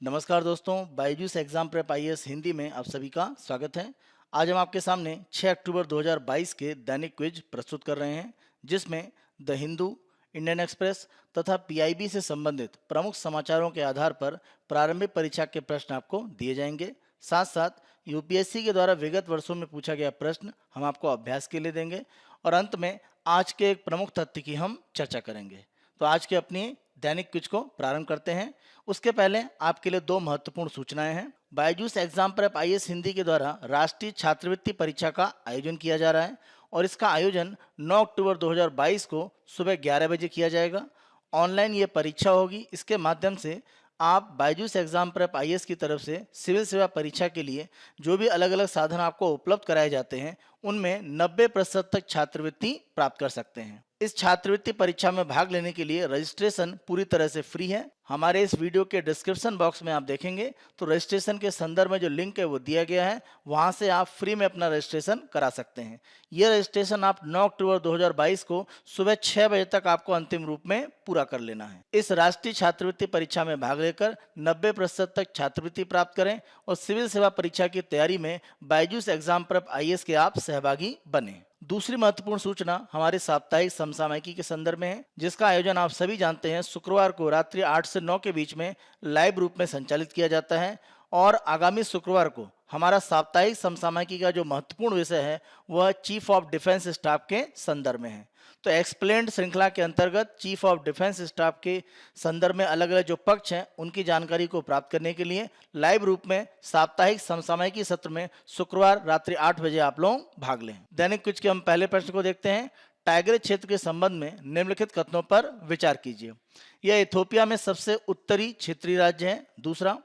नमस्कार दोस्तों, Byju's exam prep IAS Hindi में आप सभी का स्वागत है। आज हम आपके सामने 6 अक्टूबर 2022 के दैनिक क्विज प्रस्तुत कर रहे हैं, जिसमें द हिंदू, इंडियन एक्सप्रेस तथा पीआईबी से संबंधित प्रमुख समाचारों के आधार पर प्रारंभिक परीक्षा के प्रश्न आपको दिए जाएंगे। साथ साथ यूपीएससी के द्वारा विगत वर्षों में पूछा गया प्रश्न हम आपको अभ्यास के लिए देंगे और अंत में आज के एक प्रमुख तथ्य की हम चर्चा करेंगे। तो आज के अपनी दैनिक क्विज को प्रारंभ करते हैं। उसके पहले आपके लिए दो महत्वपूर्ण सूचनाएं हैं। Byju's exam prep IAS Hindi के द्वारा राष्ट्रीय छात्रवृत्ति परीक्षा का आयोजन किया जा रहा है और इसका आयोजन 9 अक्टूबर 2022 को सुबह 11 बजे किया जाएगा। ऑनलाइन ये परीक्षा होगी। इसके माध्यम से आप बायजूस एग्जाम प्रेप आईएएस की तरफ से सिविल सेवा परीक्षा के लिए जो भी अलग अलग साधन आपको उपलब्ध कराए जाते हैं उनमें 90% तक छात्रवृत्ति प्राप्त कर सकते हैं। इस छात्रवृत्ति परीक्षा में भाग लेने के लिए रजिस्ट्रेशन पूरी तरह से फ्री है। हमारे इस वीडियो के डिस्क्रिप्शन बॉक्स में आप देखेंगे तो रजिस्ट्रेशन के संदर्भ में जो लिंक है वो दिया गया है, वहां से आप फ्री में अपना रजिस्ट्रेशन करा सकते हैं। यह रजिस्ट्रेशन आप 9 अक्टूबर 2022 को सुबह 6 बजे तक आपको अंतिम रूप में पूरा कर लेना है। इस राष्ट्रीय छात्रवृत्ति परीक्षा में भाग लेकर 90% तक छात्रवृत्ति प्राप्त करें और सिविल सेवा परीक्षा की तैयारी में बायजूस एग्जाम प्रेप आईएएस के आप सहभागी बने। दूसरी महत्वपूर्ण सूचना हमारे साप्ताहिक समसामयिकी के संदर्भ में है, जिसका आयोजन आप सभी जानते हैं शुक्रवार को रात्रि 8 से 9 के बीच में लाइव रूप में संचालित किया जाता है। और आगामी शुक्रवार को हमारा साप्ताहिक समसामयिकी का जो महत्वपूर्ण विषय है वह चीफ ऑफ डिफेंस स्टाफ के संदर्भ में है। तो एक्सप्लेन्ड श्रृंखला के अंतर्गत चीफ ऑफ डिफेंस स्टाफ के संदर्भ में अलग अलग जो पक्ष हैं उनकी जानकारी को प्राप्त करने के लिए लाइव रूप में साप्ताहिक समसामयिकी सत्र में शुक्रवार रात्रि 8 बजे आप लोग भाग लें। दैनिक क्विज के हम पहले प्रश्न को देखते हैं। टाइग्रे क्षेत्र के संबंध में निम्नलिखित कथनों पर विचार कीजिए। यह इथोपिया में सबसे उत्तरी क्षेत्रीय राज्य है। दूसरा,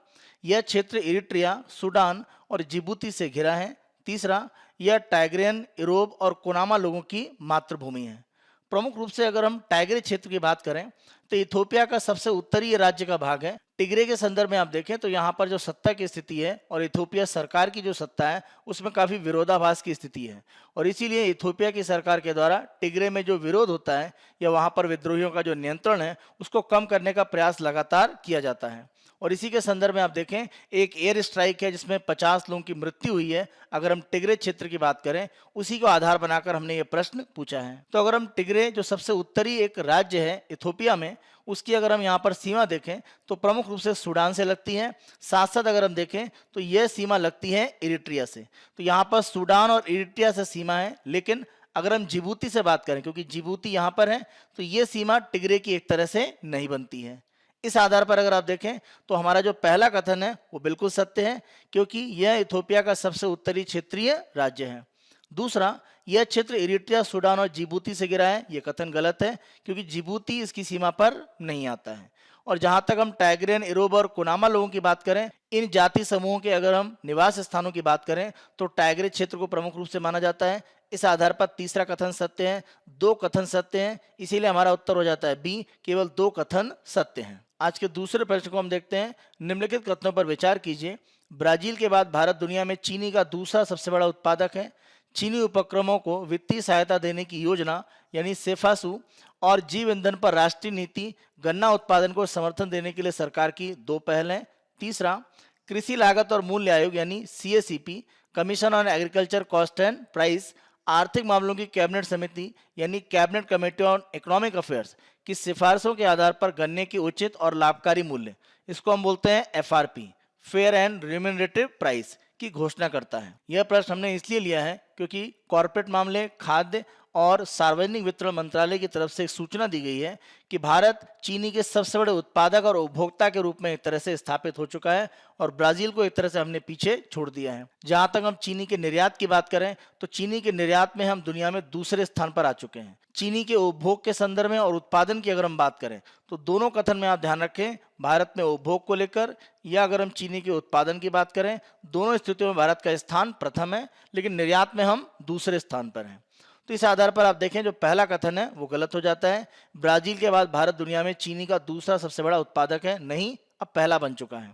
यह क्षेत्र इरिट्रिया, सूडान और जिबूती से घिरा है। तीसरा, यह टाइग्रियन, इरोब और कोनामा लोगों की मातृभूमि है। प्रमुख रूप से अगर हम टाइग्रे क्षेत्र की बात करें तो इथोपिया का सबसे उत्तरी राज्य का भाग है। टिग्रे के संदर्भ में आप देखें तो यहाँ पर जो सत्ता की स्थिति है और इथोपिया सरकार की जो सत्ता है उसमें काफी विरोधाभास की स्थिति है और इसीलिए इथोपिया की सरकार के द्वारा टिग्रे में जो विरोध होता है या वहाँ पर विद्रोहियों का जो नियंत्रण है उसको कम करने का प्रयास लगातार किया जाता है। और इसी के संदर्भ में आप देखें एक एयर स्ट्राइक है जिसमें 50 लोगों की मृत्यु हुई है। अगर हम टिग्रे क्षेत्र की बात करें उसी को आधार बनाकर हमने ये प्रश्न पूछा है। तो अगर हम टिग्रे जो सबसे उत्तरी एक राज्य है इथोपिया में, उसकी अगर हम यहाँ पर सीमा देखें तो प्रमुख रूप से सूडान से लगती है। साथ साथ अगर हम देखें तो यह सीमा लगती है इरिट्रिया से। तो यहाँ पर सूडान और इरिट्रिया से सीमा है, लेकिन अगर हम जिबूती से बात करें क्योंकि जिबूती यहाँ पर है तो ये सीमा टिग्रे की एक तरह से नहीं बनती है। इस आधार पर अगर आप देखें तो हमारा जो पहला कथन है वो बिल्कुल सत्य है क्योंकि यह इथोपिया का सबसे उत्तरी क्षेत्रीय राज्य है। दूसरा, यह क्षेत्र इरिट्रिया, सूडान और जिबूती से घिरा है, यह कथन गलत है क्योंकि जिबूती इसकी सीमा पर नहीं आता है। और जहां तक हम टाइग्रियन, इरोब और कोनामा लोगों की बात करें, इन जाति समूहों के अगर हम निवास स्थानों की बात करें तो टाइग्रे क्षेत्र को प्रमुख रूप से माना जाता है। इस आधार पर तीसरा कथन सत्य है, दो कथन सत्य हैं, इसीलिए हमारा उत्तर हो जाता है बी, केवल दो कथन सत्य हैं। आज के दूसरे प्रश्न को हम देखते हैं। निम्नलिखित कथनों पर विचार कीजिए। ब्राजील के बाद भारत दुनिया में चीनी का दूसरा सबसे बड़ा उत्पादक है। चीनी उपक्रमों को वित्तीय सहायता देने की योजना यानी सेफासू और जीव ईंधन पर राष्ट्रीय नीति गन्ना उत्पादन को समर्थन देने के लिए सरकार की दो पहल हैं। तीसरा, कृषि लागत और मूल्य आयोग यानी CACP, commission on agriculture cost and price, आर्थिक मामलों की कैबिनेट समिति यानी cabinet committee on economic affairs की सिफारिशों के आधार पर गन्ने की उचित और लाभकारी मूल्य, इसको हम बोलते हैं FRP, fair and remunerative price, की घोषणा करता है। यह प्रश्न हमने इसलिए लिया है क्योंकि कॉर्पोरेट मामले, खाद्य और सार्वजनिक वितरण मंत्रालय की तरफ से एक सूचना दी गई है कि भारत चीनी के सबसे बड़े उत्पादक और उपभोक्ता के रूप में एक तरह से स्थापित हो चुका है और ब्राजील को एक तरह से हमने पीछे छोड़ दिया है। जहां तक हम चीनी के निर्यात की बात करें तो चीनी के निर्यात में हम दुनिया में दूसरे स्थान पर आ चुके हैं। चीनी के उपभोग के संदर्भ में और उत्पादन की अगर हम बात करें तो दोनों कथन में आप ध्यान रखें, भारत में उपभोग को लेकर या अगर हम चीनी के उत्पादन की बात करें, दोनों स्थितियों में भारत का स्थान प्रथम है, लेकिन निर्यात में हम दूसरे स्थान पर हैं। तो इस आधार पर आप देखें जो पहला कथन है वो गलत हो जाता है। ब्राजील के बाद भारत दुनिया में चीनी का दूसरा सबसे बड़ा उत्पादक है, नहीं, अब पहला बन चुका है।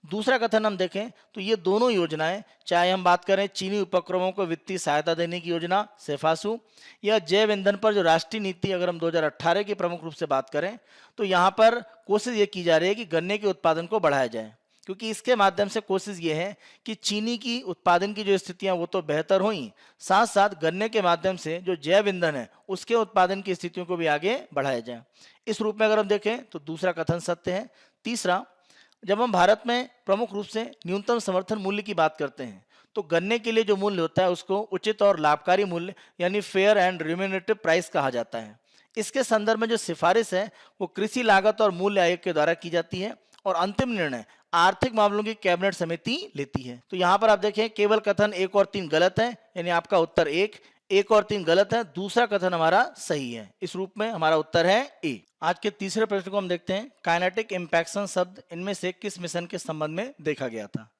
दूसरा कथन हम देखें तो ये दोनों योजनाएं, चाहे हम बात करें चीनी उपक्रमों को वित्तीय सहायता देने की योजना सेफासू या जैव ईंधन पर जो राष्ट्रीय नीति अगर हम 2018 की प्रमुख रूप से बात करें तो यहाँ पर कोशिश ये की जा रही है कि गन्ने के उत्पादन को बढ़ाया जाए। क्योंकि इसके माध्यम से कोशिश ये है कि चीनी की उत्पादन की जो स्थितियां वो तो बेहतर हुई, साथ साथ गन्ने के माध्यम से जो जैव ईंधन है उसके उत्पादन की स्थितियों को भी आगे बढ़ाया जाए। इस रूप में अगर हम देखें तो दूसरा कथन सत्य है। तीसरा, जब हम भारत में प्रमुख रूप से न्यूनतम समर्थन मूल्य की बात करते हैं तो गन्ने के लिए जो मूल्य होता है उसको उचित और लाभकारी मूल्य यानी फेयर एंड रिम्यूनरेटिव प्राइस कहा जाता है। इसके संदर्भ में जो सिफारिश है वो कृषि लागत और मूल्य आयोग के द्वारा की जाती है और अंतिम निर्णय आर्थिक मामलों की कैबिनेट समिति लेती है। तो यहाँ पर आप देखें केवल कथन 1 और 3 गलत है, यानी आपका उत्तर 1 और 3 गलत है, दूसरा कथन हमारा सही है। इस रूप में हमारा उत्तर है ए। आज के तीसरे प्रश्न को हम देखते हैं। काइनेटिक इंपैक्शन शब्द इनमें से किस मिशन के संबंध में देखा गया था?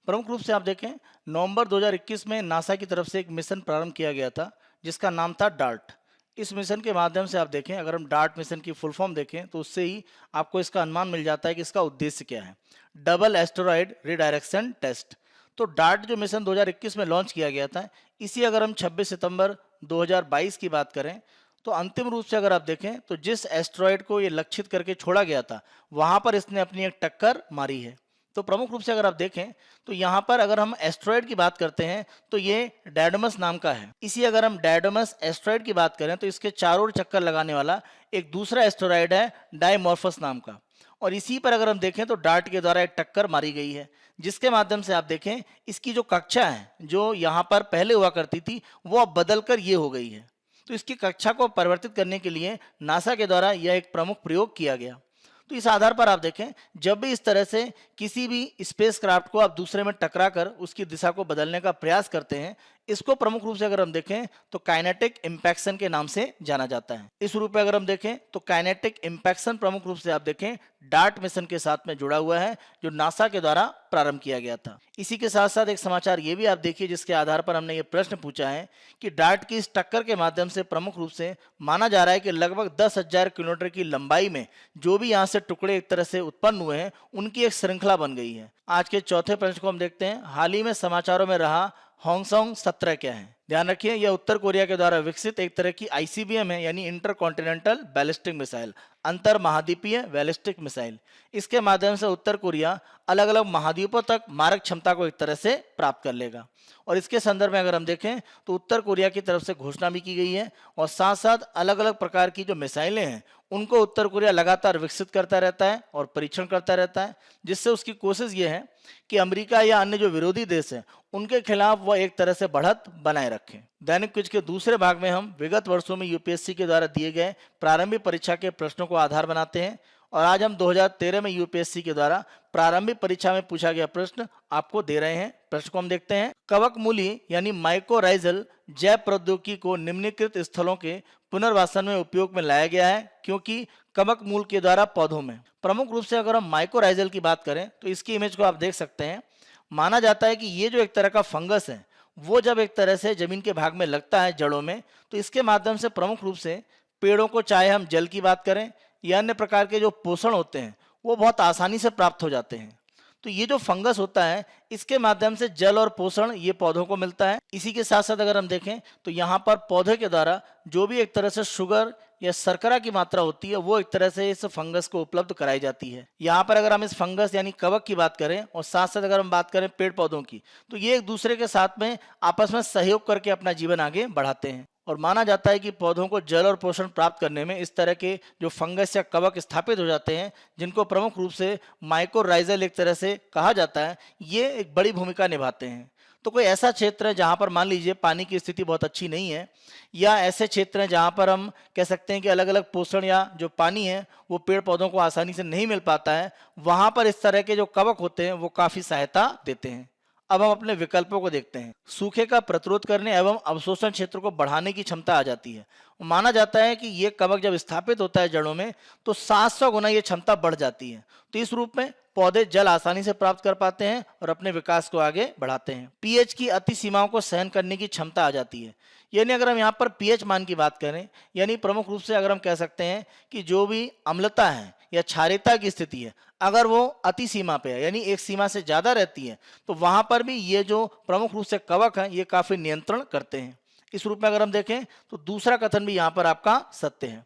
प्रमुख रूप से आप देखें नवंबर 2021 में नासा की तरफ से एक मिशन प्रारंभ किया गया था जिसका नाम था डार्ट। इस मिशन के माध्यम से आप देखें, अगर हम डार्ट मिशन की फुल फॉर्म देखें तो उससे ही आपको इसका अनुमान मिल जाता है कि इसका उद्देश्य क्या है। Double asteroid redirection test. तो डार्ट जो मिशन 2021 में लॉन्च किया गया था, इसी अगर हम 26 सितंबर 2022 की बात करें तो अंतिम रूप से अगर आप देखें तो जिस एस्टेरॉयड को ये लक्षित करके छोड़ा गया था वहां पर इसने अपनी एक टक्कर मारी है। तो प्रमुख रूप से अगर आप देखें तो यहाँ पर अगर हम एस्ट्रॉयड की बात करते हैं तो ये डायडोमस नाम का है। इसी अगर हम डायडोमस एस्ट्रॉयड की बात करें तो इसके चारों ओर चक्कर लगाने वाला एक दूसरा एस्टेरॉयड है डायमॉर्फस नाम का। और इसी पर अगर हम देखें तो डार्ट के द्वारा एक टक्कर मारी गई है जिसके माध्यम से आप देखें इसकी जो कक्षा है जो यहाँ पर पहले हुआ करती थी वो अब बदलकर ये हो गई है। तो इसकी कक्षा को परिवर्तित करने के लिए नासा के द्वारा यह एक प्रमुख प्रयोग किया गया। तो इस आधार पर आप देखें जब भी इस तरह से किसी भी स्पेसक्राफ्ट को आप दूसरे में टकरा कर उसकी दिशा को बदलने का प्रयास करते हैं, इसको प्रमुख रूप से अगर हम देखें तो काइनेटिक इंपैक्शन के नाम से जाना जाता है। इस रूप में अगर हम देखें तो काइनेटिक इंपैक्शन प्रमुख रूप से आप देखें डार्ट मिशन के साथ में जुड़ा हुआ है जो नासा के द्वारा प्रारंभ किया गया था। इसी के साथ साथ एक समाचार ये भी आप देखिए जिसके आधार पर हमने ये प्रश्न पूछा है कि डार्ट की इस टक्कर के माध्यम से प्रमुख रूप से माना जा रहा है कि लगभग 10,000 किलोमीटर की लंबाई में जो भी यहाँ से टुकड़े एक तरह से उत्पन्न हुए हैं उनकी एक श्रृंखला बन गई है। आज के चौथे प्रश्न को हम देखते हैं। हाल ही में समाचारों में रहा हॉन्गसॉन्ग 17 क्या है? ध्यान रखिए यह उत्तर कोरिया के द्वारा विकसित एक तरह की आईसीबीएम है यानी इंटर कॉन्टिनेंटल बैलिस्टिक मिसाइल, अंतर महाद्वीपीय बैलिस्टिक मिसाइल। इसके माध्यम से उत्तर कोरिया अलग अलग महाद्वीपों तक मारक क्षमता को एक तरह से प्राप्त कर लेगा। और इसके संदर्भ में अगर हम देखें तो उत्तर कोरिया की तरफ से घोषणा भी की गई है और साथ साथ अलग अलग प्रकार की जो मिसाइलें हैं उनको उत्तर कोरिया लगातार विकसित करता रहता है और परीक्षण करता रहता है, जिससे उसकी कोशिश ये है कि अमेरिका या अन्य जो विरोधी देश हैं उनके खिलाफ वह एक तरह से बढ़त बनाए रखें। दैनिक क्विज के दूसरे भाग में हम विगत वर्षों में यूपीएससी के द्वारा दिए गए प्रारंभिक परीक्षा के प्रश्नों को आधार बनाते हैं और आज हम 2013 में यूपीएससी के द्वारा प्रारंभिक परीक्षा में पूछा गया प्रश्न आपको दे रहे हैं। प्रश्न को हम देखते हैं। कवक मूली यानी माइकोराइजल जैव प्रौद्योगिकी को निम्नलिखित स्थलों के पुनर्वासन में उपयोग में लाया गया है क्योंकि कवक मूल के द्वारा पौधों में। प्रमुख रूप से अगर हम माइकोराइजल की बात करें तो इसकी इमेज को आप देख सकते हैं। माना जाता है कि ये जो एक तरह का फंगस है वो जब एक तरह से जमीन के भाग में लगता है जड़ों में तो इसके माध्यम से प्रमुख रूप से पेड़ों को चाहे हम जल की बात करें या अन्य प्रकार के जो पोषण होते हैं वो बहुत आसानी से प्राप्त हो जाते हैं। तो ये जो फंगस होता है इसके माध्यम से जल और पोषण ये पौधों को मिलता है। इसी के साथ साथ अगर हम देखें तो यहाँ पर पौधे के द्वारा जो भी एक तरह से शुगर या शर्करा की मात्रा होती है वो एक तरह से इस फंगस को उपलब्ध कराई जाती है। यहाँ पर अगर हम इस फंगस यानी कवक की बात करें और साथ साथ अगर हम बात करें पेड़ पौधों की तो ये एक दूसरे के साथ में आपस में सहयोग करके अपना जीवन आगे बढ़ाते हैं और माना जाता है कि पौधों को जल और पोषण प्राप्त करने में इस तरह के जो फंगस या कवक स्थापित हो जाते हैं जिनको प्रमुख रूप से माइकोराइजल एक तरह से कहा जाता है, ये एक बड़ी भूमिका निभाते हैं। तो कोई ऐसा क्षेत्र है जहाँ पर मान लीजिए पानी की स्थिति बहुत अच्छी नहीं है या ऐसे क्षेत्र हैं जहाँ पर हम कह सकते हैं कि अलग अलग पोषण या जो पानी है वो पेड़ पौधों को आसानी से नहीं मिल पाता है, वहाँ पर इस तरह के जो कवक होते हैं वो काफ़ी सहायता देते हैं। अब हम अपने विकल्पों को देखते हैं। सूखे का प्रतिरोध करने एवं अवशोषण क्षेत्र को बढ़ाने की क्षमता आ जाती है। माना जाता है कि ये कवक जब स्थापित होता है जड़ों में तो 700 गुना ये क्षमता बढ़ जाती है। तो इस रूप में पौधे जल आसानी से प्राप्त कर पाते हैं और अपने विकास को आगे बढ़ाते हैं। पीएच की अति सीमाओं को सहन करने की क्षमता आ जाती है। यानी अगर हम यहाँ पर पीएच मान की बात करें यानी प्रमुख रूप से अगर हम कह सकते हैं कि जो भी अम्लता है या क्षारीयता की स्थिति है अगर वो अति सीमा पे है यानी एक सीमा से ज़्यादा रहती है तो वहाँ पर भी ये जो प्रमुख रूप से कवक हैं ये काफ़ी नियंत्रण करते हैं। इस रूप में अगर हम देखें तो दूसरा कथन भी यहाँ पर आपका सत्य है।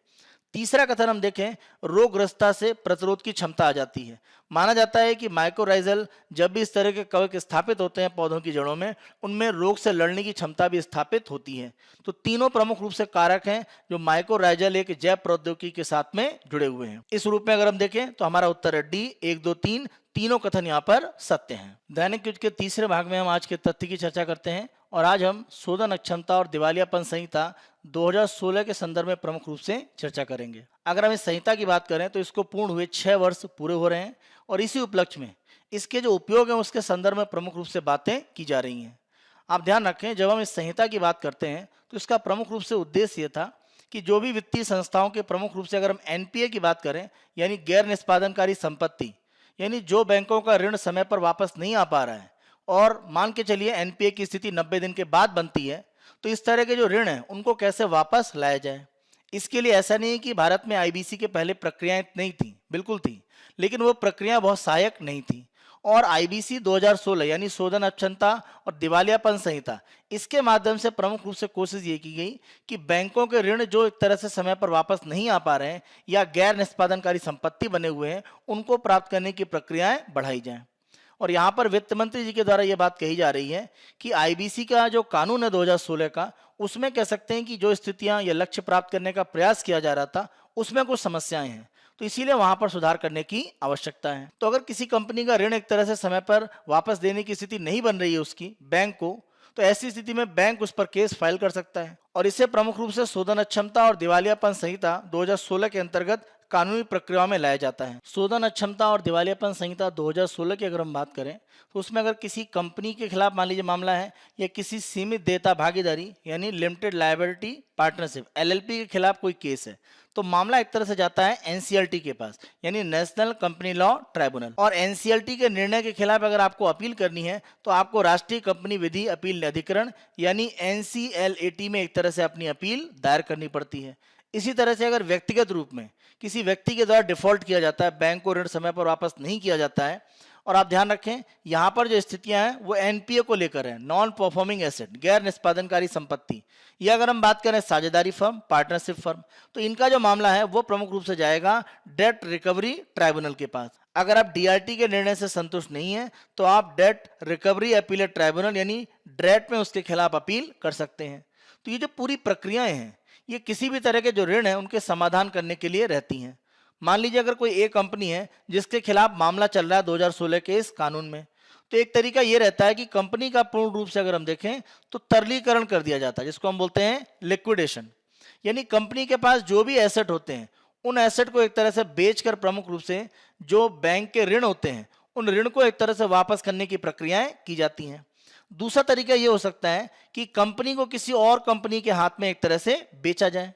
तीसरा कथन हम देखें, रोगग्रस्तता से प्रतिरोध की क्षमता आ जाती है। माना जाता है कि माइकोराइजल जब भी इस तरह के कवक स्थापित होते हैं पौधों की जड़ों में, उनमें रोग से लड़ने की क्षमता भी स्थापित होती है। तो तीनों प्रमुख रूप से कारक हैं जो माइकोराइजल एक जैव प्रौद्योगिकी के साथ में जुड़े हुए हैं। इस रूप में अगर हम देखें तो हमारा उत्तर है डी, 1, 2, 3 तीनों कथन यहाँ पर सत्य हैं। दैनिक क्विज के तीसरे भाग में हम आज के तथ्य की चर्चा करते हैं और आज हम शोधन अक्षमता और दिवालियापन संहिता 2016 के संदर्भ में प्रमुख रूप से चर्चा करेंगे। अगर हम इस संहिता की बात करें तो इसको पूर्ण हुए 6 वर्ष पूरे हो रहे हैं और इसी उपलक्ष्य में इसके जो उपयोग है उसके संदर्भ में प्रमुख रूप से बातें की जा रही हैं। आप ध्यान रखें, जब हम इस संहिता की बात करते हैं तो इसका प्रमुख रूप से उद्देश्य ये था कि जो भी वित्तीय संस्थाओं के प्रमुख रूप से अगर हम एनपीए की बात करें यानी गैर निष्पादनकारी संपत्ति, यानी जो बैंकों का ऋण समय पर वापस नहीं आ पा रहा है और मान के चलिए एनपीए की स्थिति 90 दिन के बाद बनती है, तो इस तरह के जो ऋण है उनको कैसे वापस लाया जाए। इसके लिए ऐसा नहीं है कि भारत में आईबीसी के पहले प्रक्रियाएं नहीं थी, बिल्कुल थी, लेकिन वो प्रक्रिया बहुत सहायक नहीं थी। और आईबीसी 2016 यानी शोधन अक्षमता और दिवालियापन संहिता, इसके माध्यम से प्रमुख रूप से कोशिश ये की गई कि बैंकों के ऋण जो एक तरह से समय पर वापस नहीं आ पा रहे हैं या गैर निष्पादनकारी संपत्ति बने हुए हैं, उनको प्राप्त करने की प्रक्रियाएं बढ़ाई जाएं। और यहाँ पर वित्त मंत्री जी के द्वारा ये बात कही जा रही है कि आईबीसी का जो कानून है 2016 का, उसमें कह सकते हैं कि जो स्थितियां या लक्ष्य प्राप्त करने का प्रयास किया जा रहा था उसमें कुछ समस्याएं हैं, तो इसीलिए वहां पर सुधार करने की आवश्यकता है। तो अगर किसी कंपनी का ऋण एक तरह से समय पर वापस देने की स्थिति नहीं बन रही है उसकी बैंक को, तो ऐसी स्थिति में बैंक उस पर केस फाइल कर सकता है और इसे प्रमुख रूप से शोधन अक्षमता और दिवालियापन संहिता 2016 के अंतर्गत कानूनी प्रक्रियाओं में लाया जाता है। शोधन अक्षमता और दिवालियापन संहिता 2016 की अगर हम बात करें तो उसमें अगर किसी कंपनी के खिलाफ मान लीजिए मामला है या किसी सीमित देयता भागीदारी यानी लिमिटेड लायबिलिटी पार्टनरशिप एलएलपी के खिलाफ कोई केस है, तो मामला एक तरह से जाता है एनसीएलटी के पास यानी नेशनल कंपनी लॉ ट्राइब्यूनल। और एनसीएलटी के निर्णय के खिलाफ अगर आपको अपील करनी है तो आपको राष्ट्रीय कंपनी विधि अपील अधिकरण यानी एनसीएलएटी में एक तरह से अपनी अपील दायर करनी पड़ती है। इसी तरह से अगर व्यक्तिगत रूप में किसी व्यक्ति के द्वारा डिफॉल्ट किया जाता है, बैंक को ऋण समय पर वापस नहीं किया जाता है, और आप ध्यान रखें यहाँ पर जो स्थितियां हैं वो एनपीए को लेकर है, नॉन परफॉर्मिंग एसेट गैर निष्पादनकारी संपत्ति, या अगर हम बात करें साझेदारी फर्म पार्टनरशिप फर्म, तो इनका जो मामला है वो प्रमुख रूप से जाएगा डेट रिकवरी ट्राइब्यूनल के पास। अगर आप डीआरटी के निर्णय से संतुष्ट नहीं है तो आप डेट रिकवरी अपीलेट ट्राइब्यूनल यानी डेट में उसके खिलाफ अपील कर सकते हैं। तो ये जो पूरी प्रक्रियाएं हैं ये किसी भी तरह के जो ऋण है उनके समाधान करने के लिए रहती हैं। मान लीजिए अगर कोई एक कंपनी है जिसके खिलाफ मामला चल रहा है 2016 के इस कानून में, तो एक तरीका ये रहता है कि कंपनी का पूर्ण रूप से अगर हम देखें तो तरलीकरण कर दिया जाता है, जिसको हम बोलते हैं लिक्विडेशन। यानी कंपनी के पास जो भी एसेट होते हैं उन एसेट को एक तरह से बेचकर प्रमुख रूप से जो बैंक के ऋण होते हैं उन ऋण को एक तरह से वापस करने की प्रक्रियाएं की जाती हैं। दूसरा तरीका ये हो सकता है कि कंपनी को किसी और कंपनी के हाथ में एक तरह से बेचा जाए।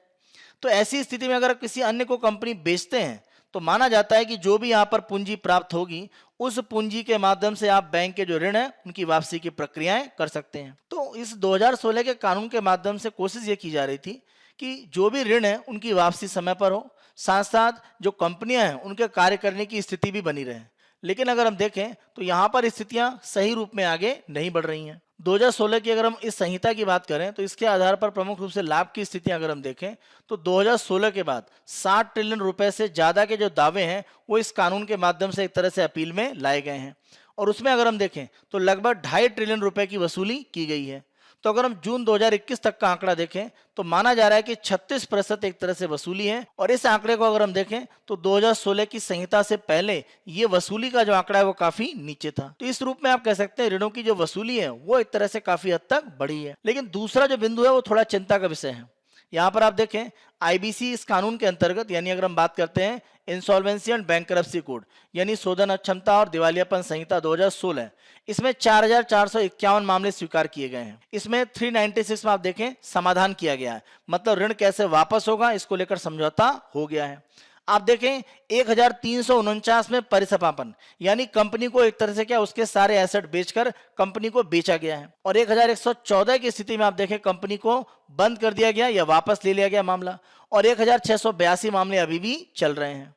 तो ऐसी स्थिति में अगर किसी अन्य को कंपनी बेचते हैं तो माना जाता है कि जो भी यहाँ पर पूंजी प्राप्त होगी उस पूंजी के माध्यम से आप बैंक के जो ऋण है उनकी वापसी की प्रक्रियाएं कर सकते हैं। तो इस 2016 के कानून के माध्यम से कोशिश ये की जा रही थी कि जो भी ऋण है उनकी वापसी समय पर हो, साथ साथ जो कंपनियां हैं उनके कार्य करने की स्थिति भी बनी रहे। लेकिन अगर हम देखें तो यहाँ पर स्थितियां सही रूप में आगे नहीं बढ़ रही हैं। 2016 की अगर हम इस संहिता की बात करें तो इसके आधार पर प्रमुख रूप से लाभ की स्थितियां अगर हम देखें तो 2016 के बाद 60 ट्रिलियन रुपए से ज्यादा के जो दावे हैं वो इस कानून के माध्यम से एक तरह से अपील में लाए गए हैं और उसमें अगर हम देखें तो लगभग 2.5 ट्रिलियन रुपए की वसूली की गई है। तो अगर हम जून 2021 तक का आंकड़ा देखें तो माना जा रहा है कि 36% एक तरह से वसूली है, और इस आंकड़े को अगर हम देखें तो 2016 की संहिता से पहले ये वसूली का जो आंकड़ा है वो काफी नीचे था। तो इस रूप में आप कह सकते हैं ऋणों की जो वसूली है वो एक तरह से काफी हद तक बढ़ी है। लेकिन दूसरा जो बिंदु है वो थोड़ा चिंता का विषय है। यहाँ पर आप देखें आईबीसी इस कानून के अंतर्गत यानी अगर हम बात करते हैं इंसॉल्वेंसी एंड बैंकरप्सी कोड यानी शोधन अक्षमता और दिवालियापन संहिता 2016, इसमें 4451 मामले स्वीकार किए गए हैं। इसमें 396 में आप देखें समाधान किया गया है, मतलब ऋण कैसे वापस होगा इसको लेकर समझौता हो गया है। आप देखें 1349 में परिसमापन यानी कंपनी को एक तरह से क्या उसके सारे एसेट बेचकर कंपनी को बेचा गया है, और 1114 की स्थिति में आप देखें कंपनी को बंद कर दिया गया या वापस ले लिया गया मामला, और 1682 मामले अभी भी चल रहे हैं।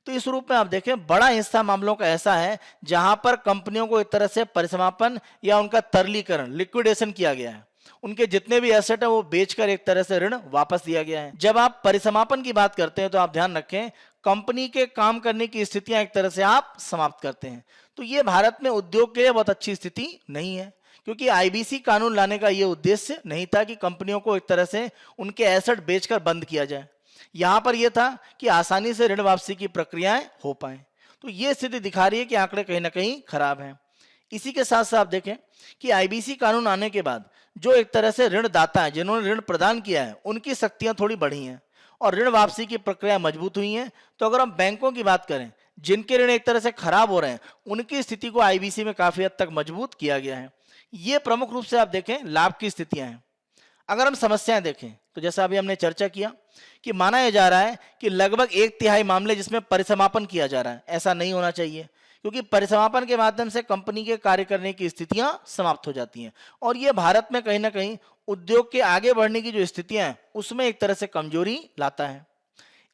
तो इस रूप में आप देखें बड़ा हिस्सा मामलों का ऐसा है जहां पर कंपनियों को एक तरह से परिसमापन या उनका तरलीकरण लिक्विडेशन किया गया है। उनके जितने भी एसेट है वो बेचकर एक तरह से ऋण वापस दिया गया है। जब आप परिसमापन की बात करते हैं तो आप ध्यान रखें, कंपनी के काम करने की स्थितियां एक तरह से आप समाप्त करते हैं। तो ये भारत में उद्योग के लिए बहुत अच्छी स्थिति नहीं है, क्योंकि आईबीसी कानून लाने का ये उद्देश्य नहीं था कि कंपनियों को एक तरह से उनके एसेट बेचकर बंद किया जाए। यहां पर यह था कि आसानी से ऋण वापसी की प्रक्रियाएं हो पाए। तो ये स्थिति दिखा रही है कि आंकड़े कहीं ना कहीं खराब हैं। इसी के साथ साथ आप देखें कि आईबीसी कानून आने के बाद जो एक तरह से ऋणदाता है, जिन्होंने ऋण प्रदान किया है, उनकी शक्तियां थोड़ी बढ़ी हैं और ऋण वापसी की प्रक्रिया मजबूत हुई है। तो अगर हम बैंकों की बात करें, जिनके ऋण एक तरह से खराब हो रहे हैं, उनकी स्थिति को आईबीसी में काफी हद तक मजबूत किया गया है। ये प्रमुख रूप से आप देखें लाभ की स्थितियां हैं। अगर हम समस्याएं देखें तो जैसा अभी हमने चर्चा किया कि माना यह जा रहा है कि लगभग 1/3 मामले जिसमें परिसमापन किया जा रहा है, ऐसा नहीं होना चाहिए, क्योंकि परिसमापन के माध्यम से कंपनी के कार्य करने की स्थितियां समाप्त हो जाती हैं और ये भारत में कहीं ना कहीं उद्योग के आगे बढ़ने की जो स्थितियां हैं उसमें एक तरह से कमजोरी लाता है।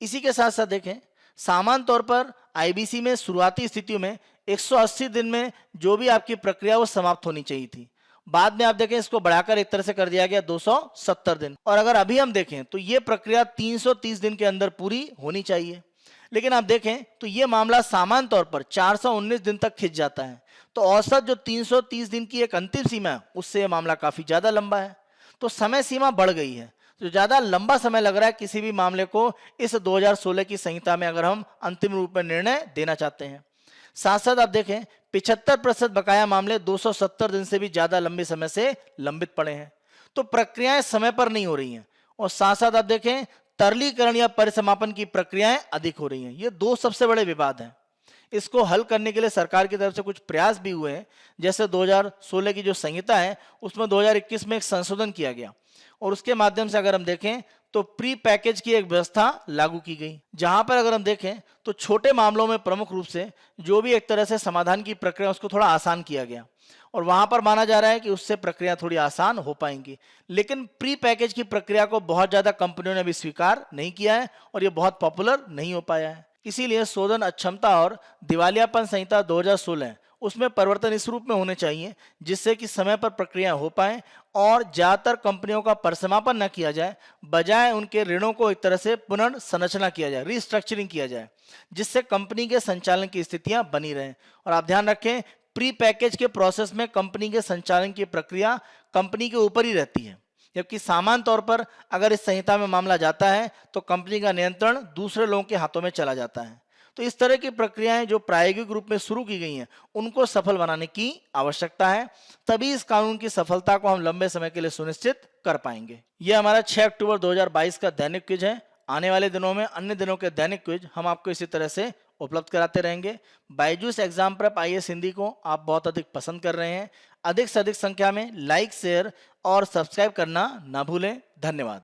इसी के साथ साथ देखें, सामान्य तौर पर आईबीसी में शुरुआती स्थितियों में 180 दिन में जो भी आपकी प्रक्रिया वो समाप्त होनी चाहिए थी। बाद में आप देखें इसको बढ़ाकर एक तरह से कर दिया गया 270 दिन, और अगर अभी हम देखें तो ये प्रक्रिया 330 दिन के अंदर पूरी होनी चाहिए। लेकिन आप देखें तो ये मामला सामान्य तौर पर 419 दिन तक खिंच जाता है। तो औसत जो 330 दिन की एक अंतिम सीमा है, उससे यह मामला काफी ज्यादा लंबा है। तो समय सीमा बढ़ गई है, तो ज्यादा लंबा समय लग रहा है किसी भी मामले को इस 2016 की संहिता में अगर हम अंतिम रूप में निर्णय देना चाहते हैं। साथ साथ आप देखें 75% बकाया मामले 270 दिन से भी ज्यादा लंबे समय से लंबित पड़े हैं। तो प्रक्रियाएं समय पर नहीं हो रही हैं, और साथ साथ आप देखें तरलीकरण या परिसमापन की प्रक्रियाएं अधिक हो रही हैं। ये दो सबसे बड़े विवाद हैं। इसको हल करने के लिए सरकार की तरफ से कुछ प्रयास भी हुए हैं। जैसे 2016 की जो संहिता है उसमें 2021 में एक संशोधन किया गया, और उसके माध्यम से अगर हम देखें तो प्री पैकेज की एक व्यवस्था लागू की गई, जहां पर अगर हम देखें तो छोटे मामलों में प्रमुख रूप से जो भी एक तरह से समाधान की प्रक्रिया उसको थोड़ा आसान किया गया, और वहां पर माना जा रहा है कि उससे प्रक्रिया थोड़ी आसान हो पाएंगी। लेकिन प्री पैकेज की प्रक्रिया को बहुत ज्यादा कंपनियों ने अभी स्वीकार नहीं किया है और ये बहुत पॉपुलर नहीं हो पाया है। इसीलिए शोधन अक्षमता और दिवालियापन संहिता 2016 उसमें परिवर्तन इस रूप में होने चाहिए जिससे कि समय पर प्रक्रिया हो पाए और ज्यादातर कंपनियों का परिसमापन न किया जाए, बजाय उनके ऋणों को एक तरह से पुनर्संरचना किया जाए, रीस्ट्रक्चरिंग किया जाए, जिससे कंपनी के संचालन की स्थितियां बनी रहें। और आप ध्यान रखें, प्री पैकेज के प्रोसेस में कंपनी के संचालन की प्रक्रिया कंपनी के ऊपर ही रहती है, जबकि सामान्य तौर पर अगर इस संहिता में मामला जाता है तो कंपनी का नियंत्रण दूसरे लोगों के हाथों में चला जाता है। तो इस तरह की प्रक्रियाएं जो प्रायोगिक रूप में शुरू की गई हैं उनको सफल बनाने की आवश्यकता है, तभी इस कानून की सफलता को हम लंबे समय के लिए सुनिश्चित कर पाएंगे। यह हमारा 6 अक्टूबर 2022 का दैनिक क्विज है। आने वाले दिनों में अन्य दिनों के दैनिक क्विज हम आपको इसी तरह से उपलब्ध कराते रहेंगे। Byju's exam prep IAS Hindi को आप बहुत अधिक पसंद कर रहे हैं। अधिक से अधिक संख्या में लाइक, शेयर और सब्सक्राइब करना ना भूलें। धन्यवाद।